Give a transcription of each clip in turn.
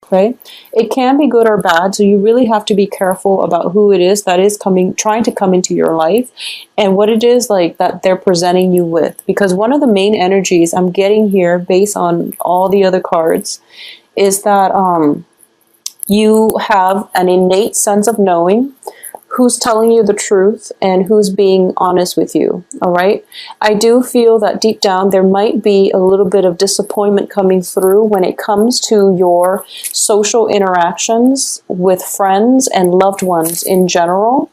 Okay, it can be good or bad, so you really have to be careful about who it is that is trying to come into your life, and what it is like that they're presenting you with. Because one of the main energies I'm getting here, based on all the other cards, is that you have an innate sense of knowing who's telling you the truth and who's being honest with you. All right. I do feel that deep down there might be a little bit of disappointment coming through when it comes to your social interactions with friends and loved ones in general.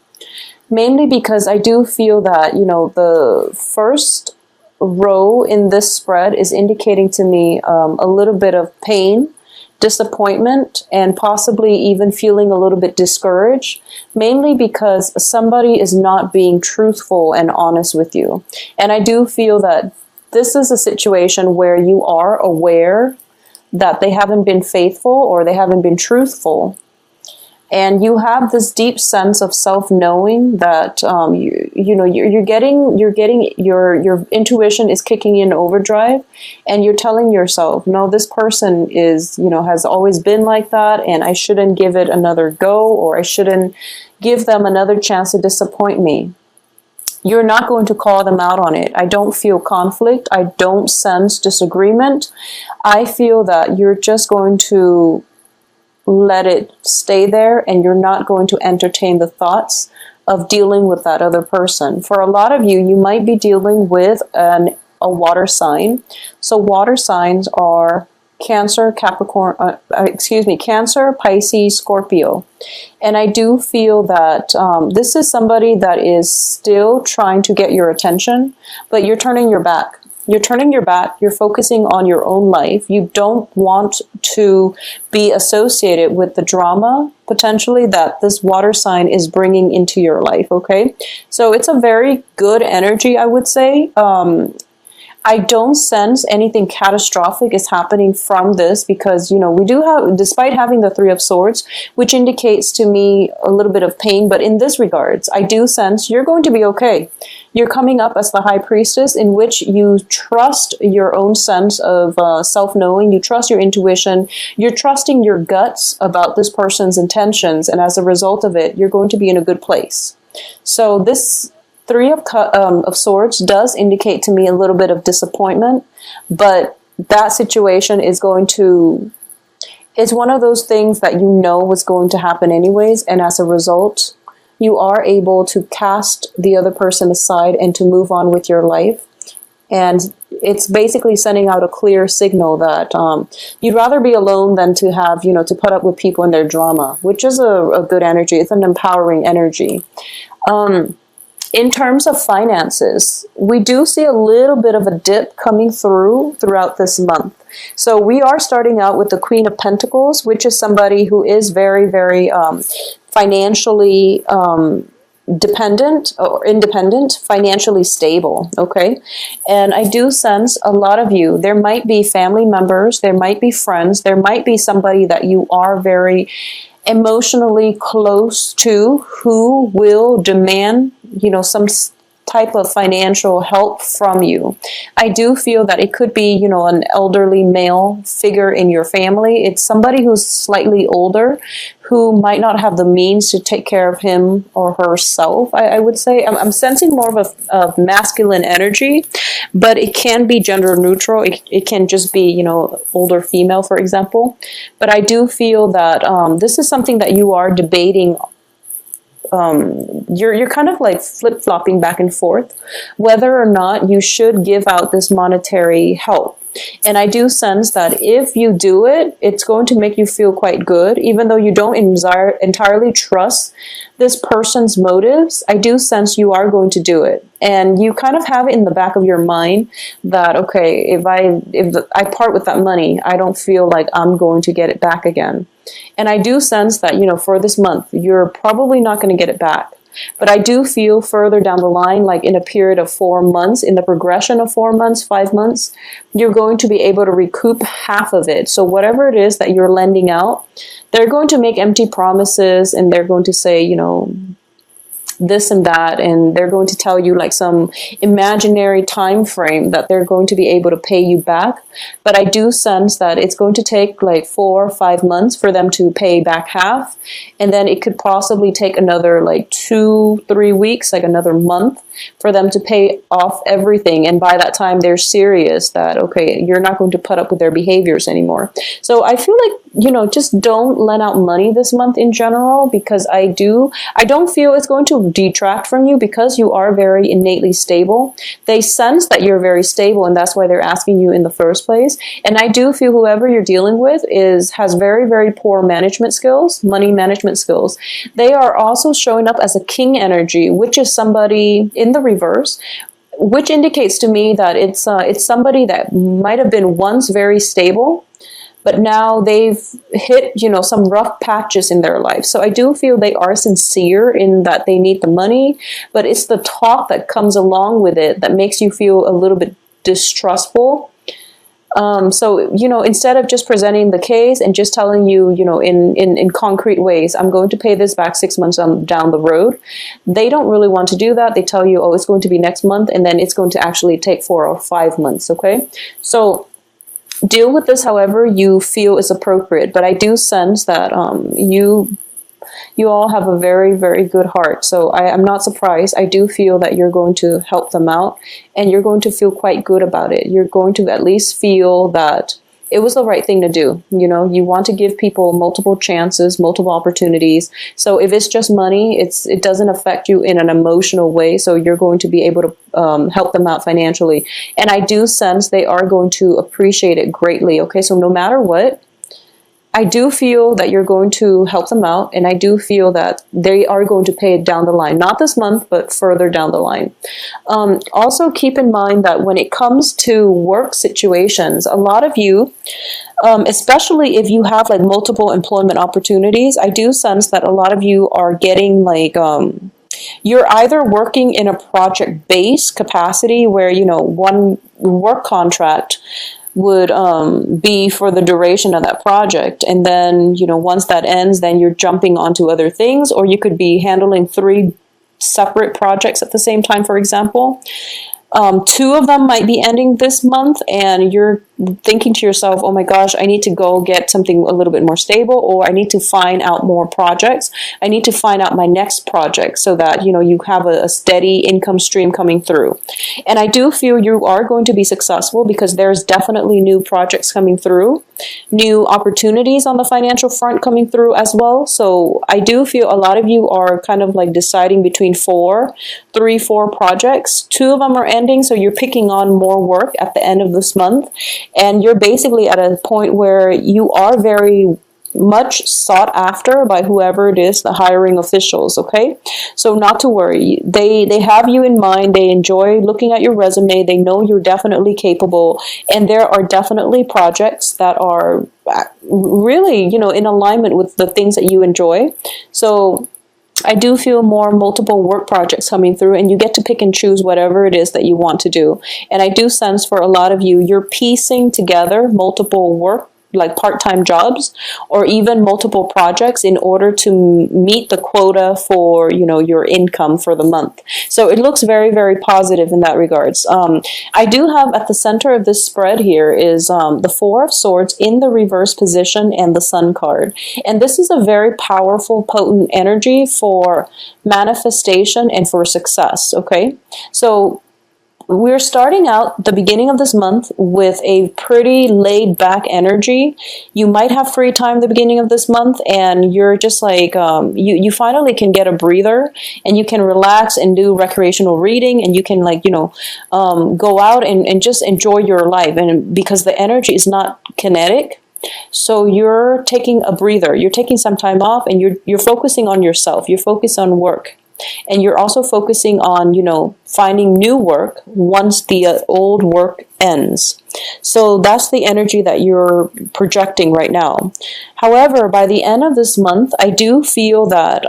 Mainly because I do feel that, the first row in this spread is indicating to me a little bit of pain, disappointment, and possibly even feeling a little bit discouraged, mainly because somebody is not being truthful and honest with you. And I do feel that this is a situation where you are aware that they haven't been faithful or they haven't been truthful. And you have this deep sense of self-knowing that you're getting your intuition is kicking in overdrive, and you're telling yourself, no, this person is has always been like that, and I shouldn't give it another go, or I shouldn't give them another chance to disappoint me. You're not going to call them out on it. I don't feel conflict. I don't sense disagreement. I feel that you're just going to let it stay there, and you're not going to entertain the thoughts of dealing with that other person. For a lot of you, you might be dealing with a water sign. So water signs are Cancer, Cancer, Pisces, Scorpio. And I do feel that this is somebody that is still trying to get your attention, but you're turning your back. You're turning your back. You're focusing on your own life. You don't want to be associated with the drama, potentially, that this water sign is bringing into your life, okay? So it's a very good energy, I would say. I don't sense anything catastrophic is happening from this, because, we do have, despite having the Three of Swords, which indicates to me a little bit of pain, but in this regards, I do sense you're going to be okay. You're coming up as the High Priestess, in which you trust your own sense of self-knowing, you trust your intuition, you're trusting your guts about this person's intentions, and as a result of it, you're going to be in a good place. So this Three of Swords does indicate to me a little bit of disappointment, but that situation is it's one of those things that was going to happen anyways, and as a result, you are able to cast the other person aside and to move on with your life. And it's basically sending out a clear signal that you'd rather be alone than to have, to put up with people and their drama, which is a good energy. It's an empowering energy. In terms of finances, we do see a little bit of a dip coming throughout this month. So we are starting out with the Queen of Pentacles, which is somebody who is very, very financially dependent or independent, financially stable, okay? And I do sense a lot of you, there might be family members, there might be friends, there might be somebody that you are very emotionally close to who will demand, some type of financial help from you. I do feel that it could be, an elderly male figure in your family. It's somebody who's slightly older, who might not have the means to take care of him or herself, I would say. I'm sensing more of masculine energy, but it can be gender neutral. It can just be, older female, for example. But I do feel that this is something that you are debating. You're kind of like flip-flopping back and forth whether or not you should give out this monetary help. And I do sense that if you do it, it's going to make you feel quite good, even though you don't entirely trust this person's motives. I do sense you are going to do it, and you kind of have it in the back of your mind that, okay, if I part with that money, I don't feel like I'm going to get it back again. And I do sense that, for this month, you're probably not going to get it back. But I do feel further down the line, like in a period of 4 months, in the progression of 4 months, 5 months, you're going to be able to recoup half of it. So whatever it is that you're lending out, they're going to make empty promises, and they're going to say, this and that, and they're going to tell you like some imaginary time frame that they're going to be able to pay you back. But I do sense that it's going to take like 4 or 5 months for them to pay back half, and then it could possibly take another like 2-3 weeks, like another month, for them to pay off everything. And by that time they're serious that, okay, you're not going to put up with their behaviors anymore. So I feel like, you know, just don't lend out money this month in general, because I don't feel it's going to detract from you, because you are very innately stable. They sense that you're very stable, and that's why they're asking you in the first place. And I do feel whoever you're dealing with has very, very poor management skills, money management skills. They are also showing up as a king energy, which is somebody in the reverse, which indicates to me that it's somebody that might have been once very stable, but now they've hit, you know, some rough patches in their life. So I do feel they are sincere in that they need the money, but it's the talk that comes along with it that makes you feel a little bit distrustful. So, you know, instead of just presenting the case and just telling you, you know, in concrete ways, I'm going to pay this back 6 months down the road, they don't really want to do that. They tell you, oh, it's going to be next month, and then it's going to actually take 4 or 5 months, okay? So deal with this however you feel is appropriate, but I do sense that you all have a very, very good heart. So I'm not surprised. I do feel that you're going to help them out, and you're going to feel quite good about it. You're going to at least feel that it was the right thing to do. You know, you want to give people multiple chances, multiple opportunities. So if it's just money, it doesn't affect you in an emotional way. So you're going to be able to help them out financially. And I do sense they are going to appreciate it greatly. Okay, so no matter what, I do feel that you're going to help them out, and I do feel that they are going to pay it down the line. Not this month, but further down the line. Also keep in mind that when it comes to work situations, a lot of you, especially if you have like multiple employment opportunities, I do sense that a lot of you are getting like, you're either working in a project-based capacity where, you know, one work contract would be for the duration of that project, and then, you know, once that ends, then you're jumping onto other things, or you could be handling 3 separate projects at the same time, for example. 2 of them might be ending this month, and you're thinking to yourself, oh my gosh, I need to go get something a little bit more stable, or I need to find out more projects. I need to find out my next project so that, you know, you have a steady income stream coming through. And I do feel you are going to be successful, because there's definitely new projects coming through, new opportunities on the financial front coming through as well. So I do feel a lot of you are kind of like deciding between 4 projects. 2 of them are ending, so you're picking on more work at the end of this month. And you're basically at a point where you are very much sought after by whoever it is, the hiring officials, okay? So not to worry. They have you in mind. They enjoy looking at your resume. They know you're definitely capable. And there are definitely projects that are really, you know, in alignment with the things that you enjoy. So I do feel more multiple work projects coming through, and you get to pick and choose whatever it is that you want to do. And I do sense for a lot of you, you're piecing together multiple work, like part-time jobs, or even multiple projects in order to meet the quota for, you know, your income for the month. So it looks very, very positive in that regards. I do have at the center of this spread here is the 4 of Swords in the reverse position and the Sun card. And this is a very powerful, potent energy for manifestation and for success, okay? So we're starting out the beginning of this month with a pretty laid back energy. You might have free time the beginning of this month, and you're just like, you finally can get a breather, and you can relax and do recreational reading, and you can, like, you know, go out and just enjoy your life. And because the energy is not kinetic, so you're taking a breather, you're taking some time off, and you're focusing on yourself, you're focused on work. And you're also focusing on, you know, finding new work once the old work ends. So that's the energy that you're projecting right now. However, by the end of this month, I do feel that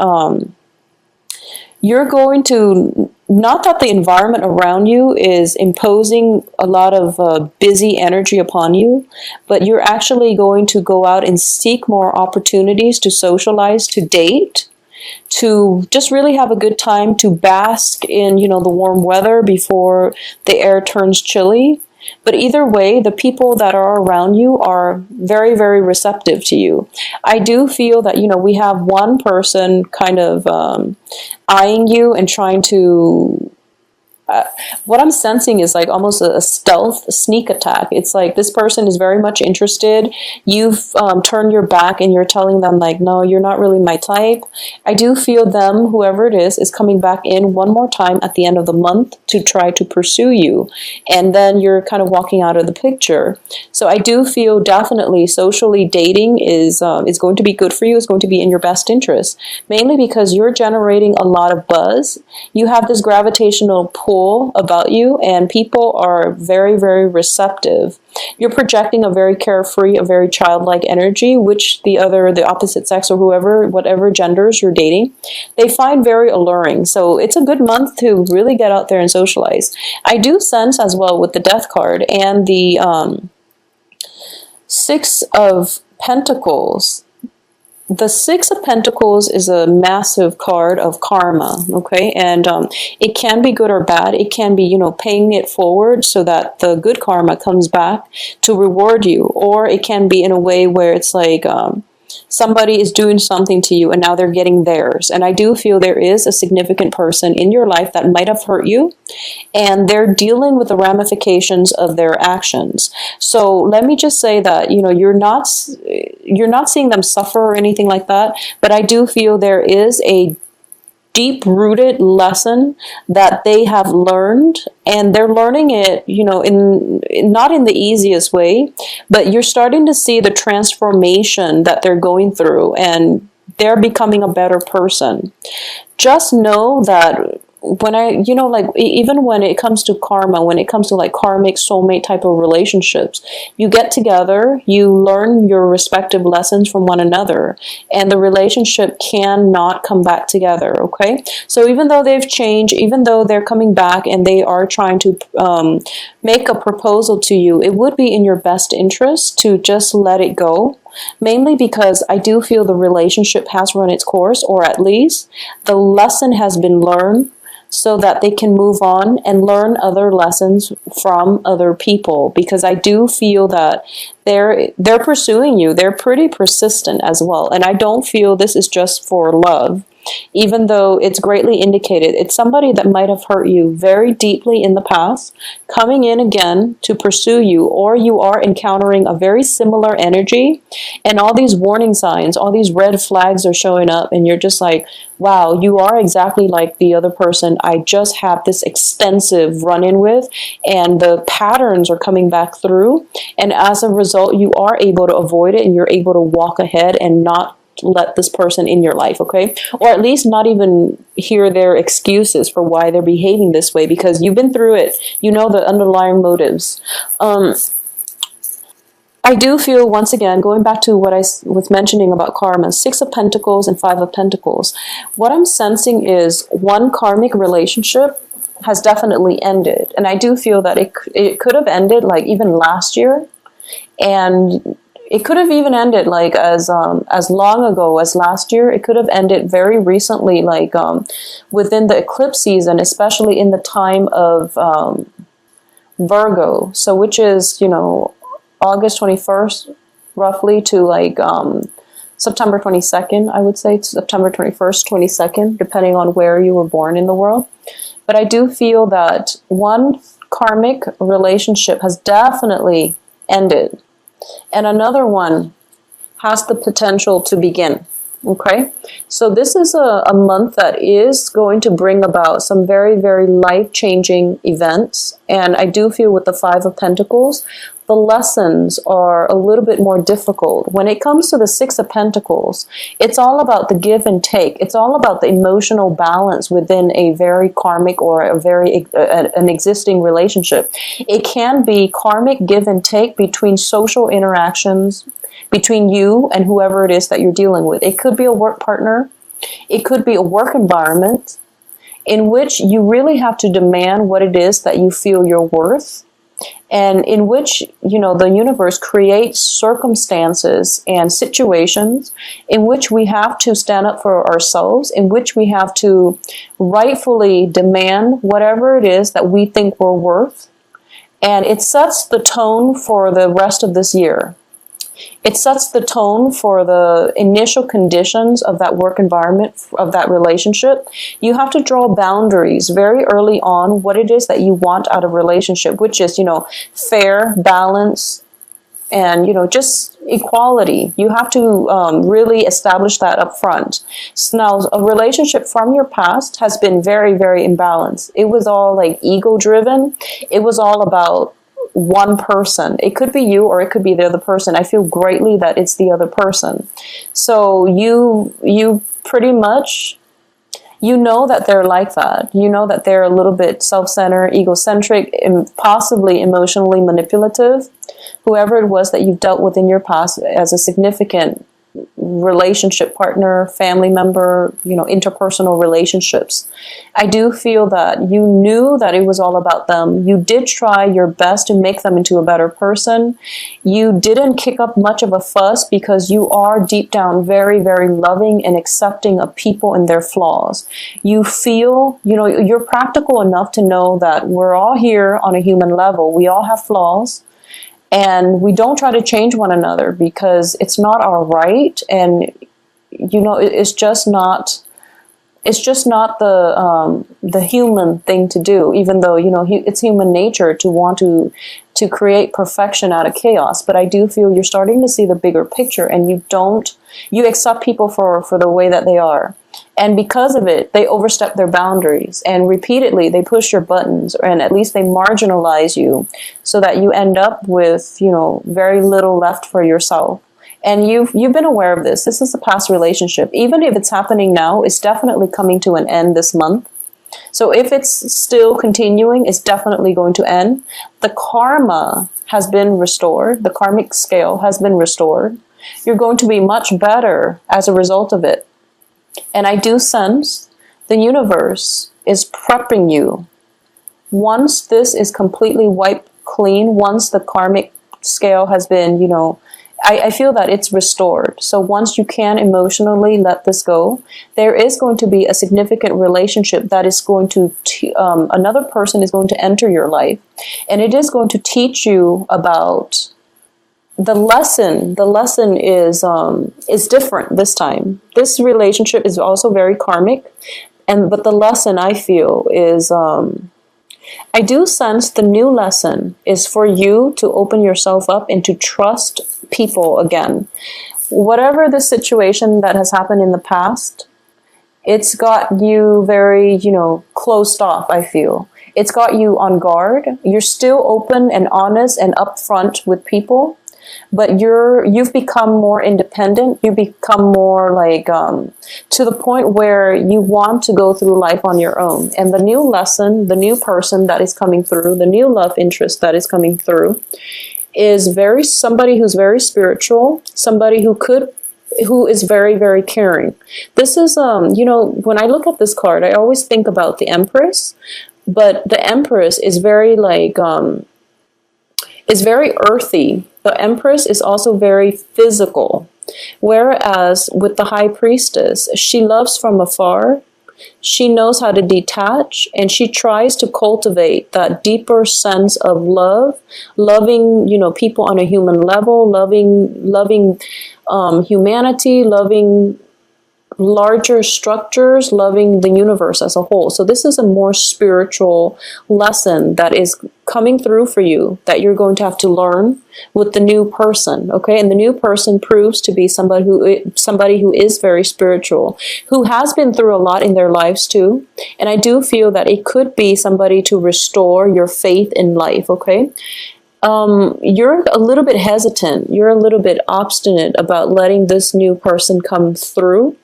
you're going to, not that the environment around you is imposing a lot of busy energy upon you, but you're actually going to go out and seek more opportunities to socialize, to date. to just really have a good time, to bask in, the warm weather before the air turns chilly. But either way, the people that are around you are very, very receptive to you. I do feel that, we have one person kind of eyeing you and trying to what I'm sensing is like almost a stealth, a sneak attack. It's like this person is very much interested. You've turned your back and you're telling them like, no, you're not really my type. I do feel them, whoever it is coming back in one more time at the end of the month to try to pursue you. And then you're kind of walking out of the picture. So I do feel definitely socially dating is going to be good for you. It's going to be in your best interest, mainly because you're generating a lot of buzz. You have this gravitational pull about you, and people are very, very receptive. You're projecting a very carefree, a very childlike energy, which the opposite sex or whatever genders you're dating, they find very alluring. So it's a good month to really get out there and socialize. I do sense as well with the Death card and the Six of Pentacles. The Six of Pentacles is a massive card of karma, okay? And it can be good or bad. It can be, paying it forward so that the good karma comes back to reward you. Or it can be in a way where it's like somebody is doing something to you and now they're getting theirs. And I do feel there is a significant person in your life that might have hurt you, and they're dealing with the ramifications of their actions. So let me just say that, you're not seeing them suffer or anything like that, but I do feel there is a deep-rooted lesson that they have learned, and they're learning it, not in the easiest way, but you're starting to see the transformation that they're going through, and they're becoming a better person. Just know that when even when it comes to karma, when it comes to like karmic soulmate type of relationships, you get together, you learn your respective lessons from one another, and the relationship cannot come back together, okay? So even though they've changed, even though they're coming back and they are trying to make a proposal to you, it would be in your best interest to just let it go. Mainly because I do feel the relationship has run its course, or at least the lesson has been learned, so that they can move on and learn other lessons from other people. Because I do feel that they're pursuing you. They're pretty persistent as well. And I don't feel this is just for love. Even though it's greatly indicated, it's somebody that might have hurt you very deeply in the past, coming in again to pursue you, or you are encountering a very similar energy, and all these warning signs, all these red flags are showing up, and you're just like, wow, you are exactly like the other person I just had this extensive run-in with, and the patterns are coming back through, and as a result, you are able to avoid it, and you're able to walk ahead and not let this person in your life, okay? Or at least not even hear their excuses for why they're behaving this way, because you've been through it. You know the underlying motives. I do feel, once again, going back to what I was mentioning about karma, Six of Pentacles and Five of Pentacles, what I'm sensing is one karmic relationship has definitely ended. And I do feel that it could have ended like even last year, and it could have even ended like as long ago as last year. It could have ended very recently, like within the eclipse season, especially in the time of Virgo. So which is, August 21st, roughly, to like September 22nd, I would say, September 21st, 22nd, depending on where you were born in the world. But I do feel that one karmic relationship has definitely ended, and another one has the potential to begin. Okay, so this is a month that is going to bring about some very, very life-changing events. And I do feel with the Five of Pentacles, the lessons are a little bit more difficult. When it comes to the Six of Pentacles, it's all about the give and take. It's all about the emotional balance within a very karmic or an existing relationship. It can be karmic give and take between social interactions, between you and whoever it is that you're dealing with. It could be a work partner. It could be a work environment in which you really have to demand what it is that you feel you're worth. and in which, the universe creates circumstances and situations in which we have to stand up for ourselves, in which we have to rightfully demand whatever it is that we think we're worth. And it sets the tone for the rest of this year. It sets the tone for the initial conditions of that work environment, of that relationship. You have to draw boundaries very early on, what it is that you want out of a relationship, which is, fair, balance, and, just equality. You have to really establish that up front. So now, a relationship from your past has been very, very imbalanced. It was all like ego driven. It was all about one person. It could be you or it could be the other person. I feel greatly that it's the other person. So you pretty much, that they're like that. That they're a little bit self-centered, egocentric, and possibly emotionally manipulative. Whoever it was that you've dealt with in your past as a significant relationship partner, family member, interpersonal relationships. I do feel that you knew that it was all about them. You did try your best to make them into a better person. You didn't kick up much of a fuss because you are deep down very, very loving and accepting of people and their flaws. You feel, you're practical enough to know that we're all here on a human level. We all have flaws. And we don't try to change one another because it's not our right, and it's just not the human thing to do. Even though it's human nature to want to create perfection out of chaos. But I do feel you're starting to see the bigger picture, and you accept people for the way that they are. And because of it, they overstep their boundaries, and repeatedly they push your buttons, and at least they marginalize you so that you end up with, very little left for yourself. And you've been aware of this. This is a past relationship. Even if it's happening now, it's definitely coming to an end this month. So if it's still continuing, it's definitely going to end. The karma has been restored. The karmic scale has been restored. You're going to be much better as a result of it. And I do sense the universe is prepping you. Once this is completely wiped clean, once the karmic scale has been, I feel that it's restored. So once you can emotionally let this go, there is going to be a significant relationship that is going to, another person is going to enter your life. And it is going to teach you about the lesson is different this time. This relationship is also very karmic, but the lesson I feel is, I do sense the new lesson is for you to open yourself up and to trust people again. Whatever the situation that has happened in the past, it's got you very, closed off, I feel. It's got you on guard. You're still open and honest and upfront with people. But you've become more independent. You become more to the point where you want to go through life on your own. And the new lesson, the new person that is coming through, the new love interest that is coming through is somebody who's very spiritual, somebody who is very, very caring. This is, when I look at this card, I always think about the Empress, but the Empress is very is very earthy. The Empress is also very physical. Whereas with the High Priestess, she loves from afar. She knows how to detach, and she tries to cultivate that deeper sense of love, loving, people on a human level, loving humanity, loving larger structures, loving the universe as a whole. So this is a more spiritual lesson that is coming through for you that you're going to have to learn with the new person, okay? And the new person proves to be somebody who is very spiritual, who has been through a lot in their lives too. And I do feel that it could be somebody to restore your faith in life, okay? You're a little bit hesitant. You're a little bit obstinate about letting this new person come through.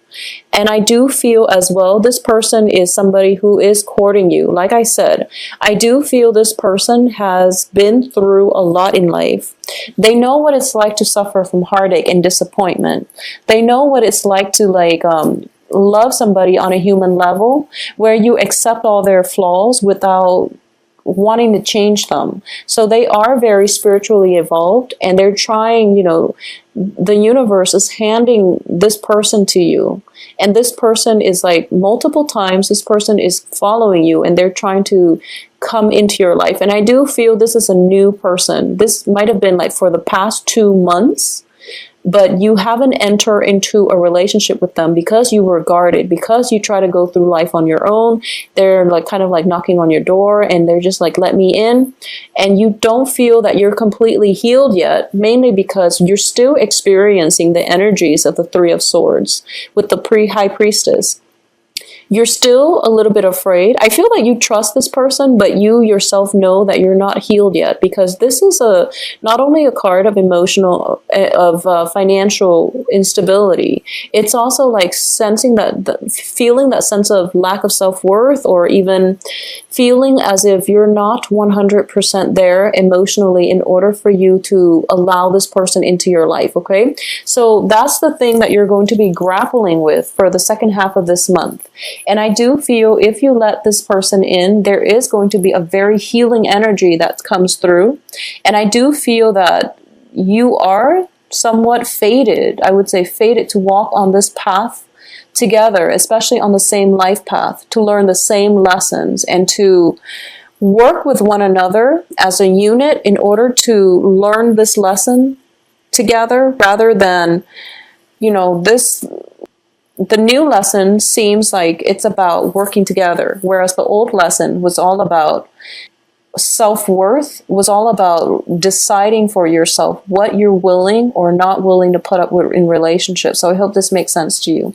And I do feel as well, this person is somebody who is courting you. Like I said, I do feel this person has been through a lot in life. They know what it's like to suffer from heartache and disappointment. They know what it's like to love somebody on a human level where you accept all their flaws without wanting to change them. So they are very spiritually evolved, and they're trying, the universe is handing this person to you. And this person is like multiple times, this person is following you, and they're trying to come into your life. And I do feel this is a new person. This might have been like for the past 2 months, but you haven't entered into a relationship with them because you were guarded, because you try to go through life on your own. They're like kind of like knocking on your door, and they're just like, let me in. And you don't feel that you're completely healed yet, mainly because you're still experiencing the energies of the Three of Swords with the High Priestess. You're still a little bit afraid. I feel like you trust this person, but you yourself know that you're not healed yet, because this is not only a card of financial instability. It's also like sensing feeling that sense of lack of self-worth, or even feeling as if you're not 100% there emotionally in order for you to allow this person into your life, okay? So that's the thing that you're going to be grappling with for the second half of this month. And I do feel if you let this person in, there is going to be a very healing energy that comes through. And I do feel that you are somewhat fated, I would say fated to walk on this path together, especially on the same life path, to learn the same lessons and to work with one another as a unit in order to learn this lesson together, rather than, the new lesson seems like it's about working together, whereas the old lesson was all about self-worth, was all about deciding for yourself what you're willing or not willing to put up with in relationships. So I hope this makes sense to you.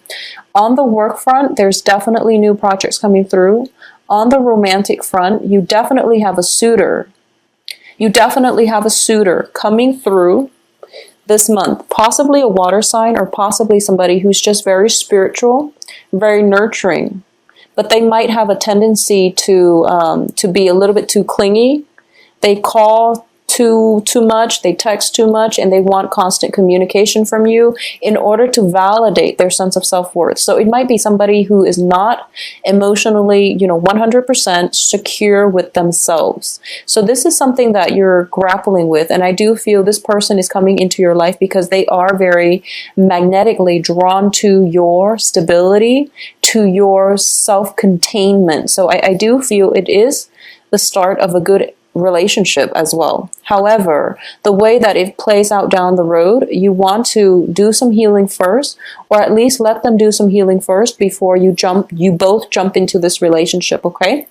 On the work front, there's definitely new projects coming through. On the romantic front, you definitely have a suitor. You definitely have a suitor coming through this month, possibly a water sign, or possibly somebody who's just very spiritual, very nurturing, but they might have a tendency to be a little bit too clingy. They call too much, they text too much, and they want constant communication from you in order to validate their sense of self-worth. So it might be somebody who is not emotionally, 100% secure with themselves. So this is something that you're grappling with, and I do feel this person is coming into your life because they are very magnetically drawn to your stability, to your self-containment. So I do feel it is the start of a good relationship as well. However, the way that it plays out down the road, you want to do some healing first, or at least let them do some healing first before you both jump into this relationship, okay?